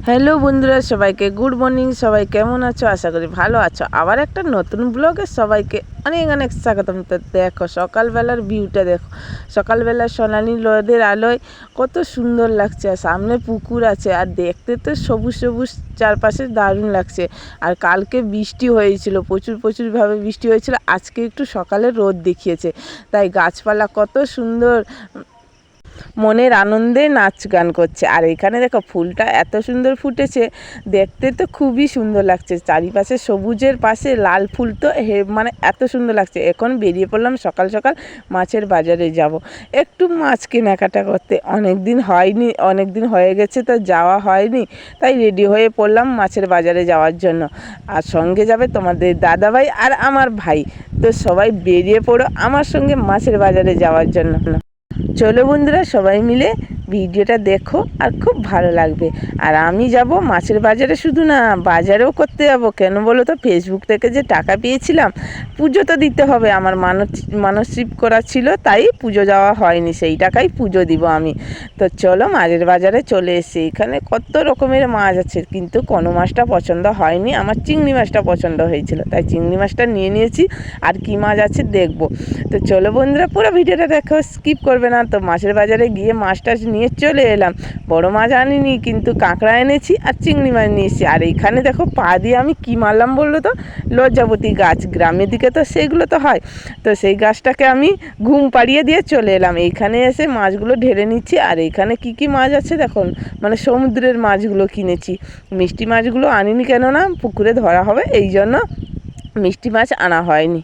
Hello বন্ধুরা, সবাইকে good morning. সবাই কেমন আছো? আশা করি ভালো আছো। আবার একটা নতুন ব্লগে সবাইকে অনেক অনেক স্বাগতম। তো দেখো সকালবেলার ভিউটা, দেখো সকালবেলা সোনালি রোদের আলোয় কত সুন্দর লাগছে। আর সামনে পুকুর আছে, আর দেখতে তো সবুজ সবুজ চারপাশে দারুণ লাগছে। আর কালকে বৃষ্টি হয়েছিল, প্রচুরভাবে বৃষ্টি হয়েছিল। আজকে একটু সকালে রোদ দেখিয়েছে, তাই গাছপালা কত সুন্দর মনের আনন্দে নাচ গান করছে। আর এখানে দেখো ফুলটা এত সুন্দর ফুটেছে, দেখতে তো খুবই সুন্দর লাগছে। চারিপাশে সবুজের পাশে লাল ফুল, তো মানে এত সুন্দর লাগছে। এখন বেরিয়ে পড়লাম সকাল সকাল মাছের বাজারে যাব, একটু মাছ কেনাকাটা করতে। অনেক দিন হয়ে গেছে, তো যাওয়া হয়নি, তাই রেডি হয়ে পড়লাম মাছের বাজারে যাওয়ার জন্য। আর সঙ্গে যাবে তোমাদের দাদাভাই আর আমার ভাই। তো সবাই বেরিয়ে পড়ো আমার সঙ্গে মাছের বাজারে যাওয়ার জন্য। চলো বন্ধুরা, সবাই মিলে ভিডিওটা দেখো, আর খুব ভালো লাগবে। আর আমি যাব মাছের বাজারে, শুধু না বাজারেও করতে যাব। কেন বলো তো, ফেসবুক থেকে যে টাকা পেয়েছিলাম, পুজো তো দিতে হবে। আমার মানসিক করা ছিল, তাই পুজো যাওয়া হয়নি। সেই টাকাই পুজো দিব আমি। তো চলো মাছের বাজারে চলে এসেছি। এখানে কত রকমের মাছ আছে, কিন্তু কোনো মাছটা পছন্দ হয়নি। আমার চিংড়ি মাছটা পছন্দ হয়েছিল, তাই চিংড়ি মাছটা নিয়ে নিয়েছি। আর কি মাছ আছে দেখবো। তো চলো বন্ধুরা, পুরো ভিডিওটা দেখো, স্কিপ করবে না। তো মাছের বাজারে গিয়ে মাছটা নিয়ে চলে এলাম। বড় মাছ আনিনি, কিন্তু কাঁকড়া এনেছি আর চিংড়ি মাছ নিয়েছি। আর এইখানে দেখো পা দিয়ে আমি কি মারলাম বললো তো, লজ্জাবতী গাছ। গ্রামের দিকে তো সেগুলো তো হয়। তো সেই গাছটাকে আমি ঘুম পাড়িয়ে দিয়ে চলে এলাম। এইখানে এসে মাছগুলো ঢেলে নিচ্ছি। আর এইখানে কি মাছ আছে দেখুন, মানে সমুদ্রের মাছগুলো কিনেছি। মিষ্টি মাছগুলো আনিনি, কেন না পুকুরে ধরা হবে, এই জন্য মিষ্টি মাছ আনা হয়নি।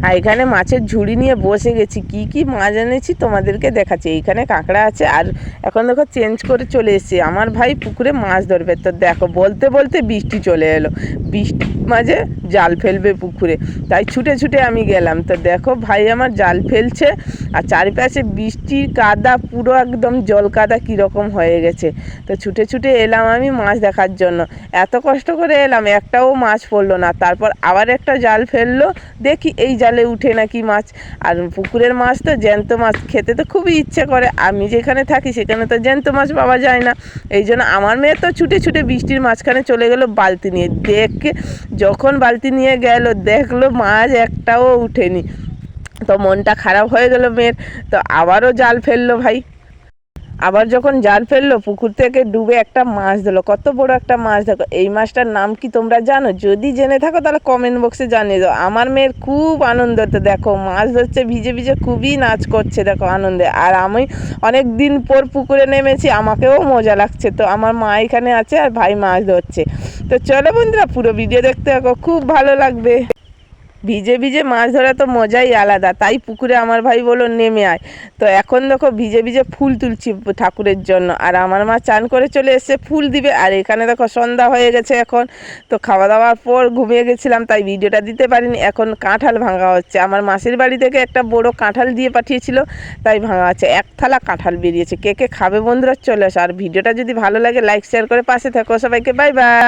আর এখানে মাছের ঝুড়ি নিয়ে বসে গেছি। কি মাছ এনেছি তোমাদেরকে দেখাচ্ছি। এইখানে কাঁকড়া আছে। আর এখন দেখো চেঞ্জ করে চলে এসেছি, আমার ভাই পুকুরে মাছ ধরবে। তো দেখো বলতে বলতে বৃষ্টি চলে এলো। বৃষ্টির মাঝে জাল ফেলবে পুকুরে, তাই ছুটে আমি গেলাম। তো দেখো ভাই আমার জাল ফেলছে, আর চারিপাশে বৃষ্টির কাদা, পুরো একদম জল কাদা কীরকম হয়ে গেছে। তো ছুটে এলাম আমি মাছ দেখার জন্য। এত কষ্ট করে এলাম, একটাও মাছ পড়লো না। তারপর আবার একটা জাল ফেললো, দেখি এই জালে উঠে নাকি মাছ। আর পুকুরের মাছ তো জ্যান্ত মাছ, খেতে তো খুবই ইচ্ছে করে। আমি যেখানে থাকি সেখানে তো জ্যান্ত মাছ পাওয়া যায় না। এই জন্য আমার মেয়ে তো ছুটে বৃষ্টির মাঝখানে চলে গেল বালতি নিয়ে। যখন বালতি নিয়ে গেল, দেখলো মাছ একটাও উঠেনি। তো মনটা খারাপ হয়ে গেল মেয়ের। তো আবারও জাল ফেললো ভাই। আবার যখন জাল ফেললো, পুকুর থেকে ডুবে একটা মাছ দিল। কত বড় একটা মাছ, দেখো। এই মাছটার নাম কি তোমরা জানো? যদি জেনে থাকো তাহলে কমেন্ট বক্সে জানিয়ে দাও। আমার মেয়ের খুব আনন্দ। তো দেখো মাছ ধরছে, ভিজে খুবই নাচ করছে দেখো আনন্দে। আর আমি অনেক দিন পর পুকুরে নেমেছি, আমাকেও মজা লাগছে। তো আমার মা এখানে আছে, আর ভাই মাছ ধরছে। তো চলো বন্ধুরা, পুরো ভিডিও দেখতে থাকো, খুব ভালো লাগবে। ভিজে মাছ ধরা তো মজাই আলাদা, তাই পুকুরে আমার ভাই বললো নেমে আয়। তো এখন দেখো ভিজে ফুল তুলছি ঠাকুরের জন্য। আর আমার মা চান করে চলে এসেছে ফুল দিবে। আর এখানে দেখো সন্ধ্যা হয়ে গেছে এখন। তো খাওয়া দাওয়ার পর ঘুমিয়ে গেছিলাম, তাই ভিডিওটা দিতে পারিনি। এখন কাঁঠাল ভাঙা হচ্ছে। আমার মাসির বাড়ি থেকে একটা বড় কাঁঠাল দিয়ে পাঠিয়েছিল, তাই ভাঙা হচ্ছে। এক থালা কাঁঠাল বেরিয়েছে। কে খাবে বন্ধুরা চলে আসো। আর ভিডিওটা যদি ভালো লাগে লাইক শেয়ার করে পাশে থাকো। সবাইকে বাই বাই।